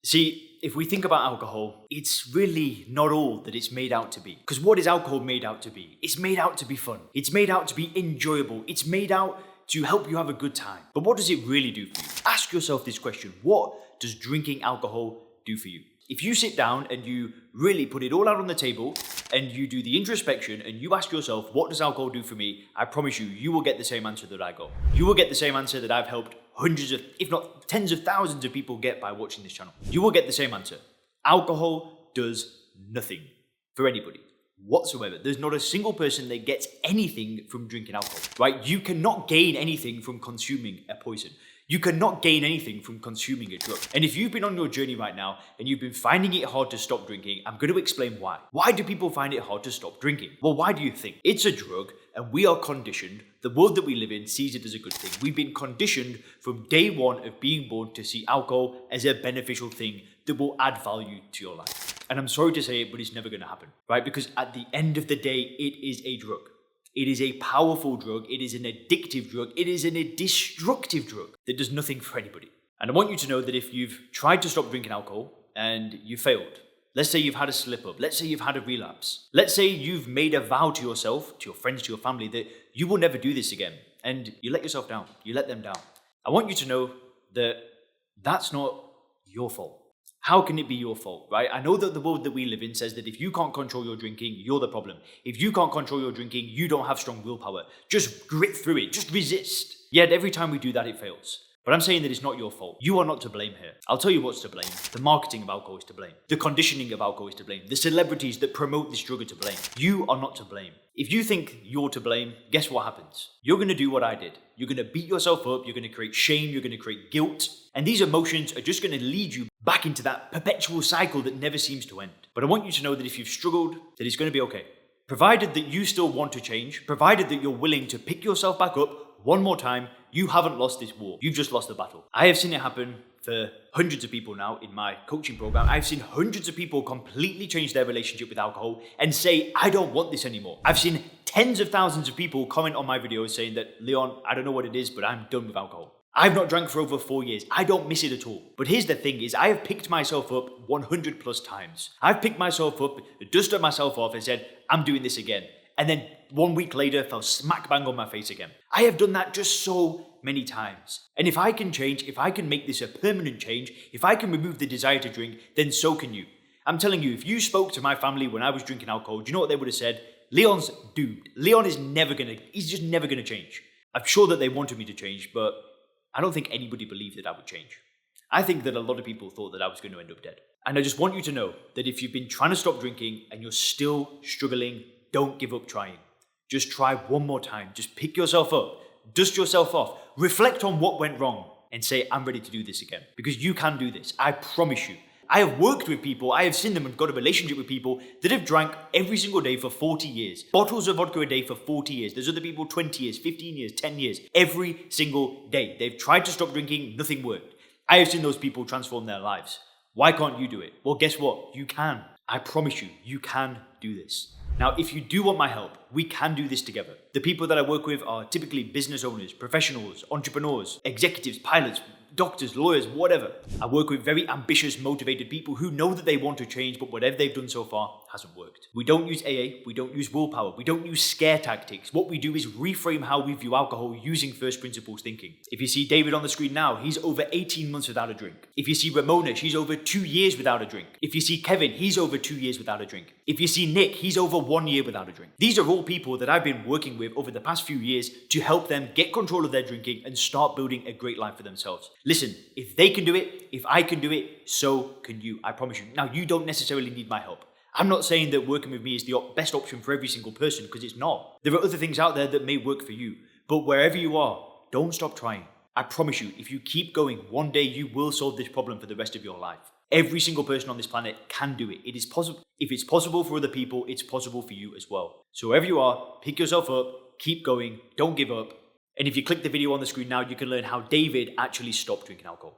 See, if we think about alcohol, it's really not all that it's made out to be. Because what is alcohol made out to be? It's made out to be fun. It's made out to be enjoyable. It's made out to help you have a good time. But what does it really do for you? Ask yourself this question. What does drinking alcohol do for you? If you sit down and you really put it all out on the table and you do the introspection and you ask yourself, what does alcohol do for me? I promise you, you will get the same answer that I got. You will get the same answer that I've helped hundreds of, if not tens of thousands of people get by watching this channel. You will get the same answer. Alcohol does nothing for anybody whatsoever. There's not a single person that gets anything from drinking alcohol, right? You cannot gain anything from consuming a poison. You cannot gain anything from consuming a drug. And if you've been on your journey right now and you've been finding it hard to stop drinking, I'm going to explain why. Why do people find it hard to stop drinking? Well, why do you think? It's a drug and we are conditioned. The world that we live in sees it as a good thing. We've been conditioned from day one of being born to see alcohol as a beneficial thing that will add value to your life. And I'm sorry to say it, but it's never going to happen, right? Because at the end of the day, it is a drug. It is a powerful drug, it is an addictive drug, it is a destructive drug that does nothing for anybody. And I want you to know that if you've tried to stop drinking alcohol and you failed, let's say you've had a slip up, let's say you've had a relapse, let's say you've made a vow to yourself, to your friends, to your family, that you will never do this again, and you let yourself down, you let them down. I want you to know that that's not your fault. How can it be your fault, right? I know that the world that we live in says that if you can't control your drinking, you're the problem. If you can't control your drinking, you don't have strong willpower. Just grit through it, just resist. Yet every time we do that, it fails. But I'm saying that it's not your fault. You are not to blame here. I'll tell you what's to blame. The marketing of alcohol is to blame. The conditioning of alcohol is to blame. The celebrities that promote this drug are to blame. You are not to blame. If you think you're to blame, guess what happens? You're going to do what I did. You're going to beat yourself up. You're going to create shame. You're going to create guilt. And these emotions are just going to lead you back into that perpetual cycle that never seems to end. But I want you to know that if you've struggled, that it's going to be okay. Provided that you still want to change, provided that you're willing to pick yourself back up one more time, you haven't lost this war. You've just lost the battle. I have seen it happen for hundreds of people now in my coaching program. I've seen hundreds of people completely change their relationship with alcohol and say, I don't want this anymore. I've seen tens of thousands of people comment on my videos saying that, Leon, I don't know what it is, but I'm done with alcohol. I've not drank for over 4 years. I don't miss it at all. But here's the thing is I have picked myself up 100 plus times. I've picked myself up, dusted myself off and said, I'm doing this again. And then 1 week later, fell smack bang on my face again. I have done that just so many times. And if I can change, if I can make this a permanent change, if I can remove the desire to drink, then so can you. I'm telling you, if you spoke to my family when I was drinking alcohol, do you know what they would have said? Leon's doomed. Leon is he's just never gonna change. I'm sure that they wanted me to change, but I don't think anybody believed that I would change. I think that a lot of people thought that I was going to end up dead. And I just want you to know that if you've been trying to stop drinking and you're still struggling, don't give up trying. Just try one more time. Just pick yourself up, dust yourself off, reflect on what went wrong and say, I'm ready to do this again. Because you can do this. I promise you. I have worked with people, I have seen them and got a relationship with people that have drank every single day for 40 years. Bottles of vodka a day for 40 years. There's other people 20 years, 15 years, 10 years. Every single day. They've tried to stop drinking, nothing worked. I have seen those people transform their lives. Why can't you do it? Well, guess what? You can. I promise you, you can do this. Now, if you do want my help, we can do this together. The people that I work with are typically business owners, professionals, entrepreneurs, executives, pilots, doctors, lawyers, whatever. I work with very ambitious, motivated people who know that they want to change, but whatever they've done so far hasn't worked. We don't use AA, we don't use willpower, we don't use scare tactics. What we do is reframe how we view alcohol using first principles thinking. If you see David on the screen now, he's over 18 months without a drink. If you see Ramona, she's over 2 years without a drink. If you see Kevin, he's over 2 years without a drink. If you see Nick, he's over 1 year without a drink. These are all people that I've been working with over the past few years to help them get control of their drinking and start building a great life for themselves. Listen, if they can do it, if I can do it, so can you. I promise you. Now, you don't necessarily need my help. I'm not saying that working with me is the best option for every single person, because it's not. There are other things out there that may work for you. But wherever you are, don't stop trying. I promise you, if you keep going, one day you will solve this problem for the rest of your life. Every single person on this planet can do it. It is possible. If it's possible for other people, it's possible for you as well. So wherever you are, pick yourself up, keep going, don't give up. And if you click the video on the screen now, you can learn how David actually stopped drinking alcohol.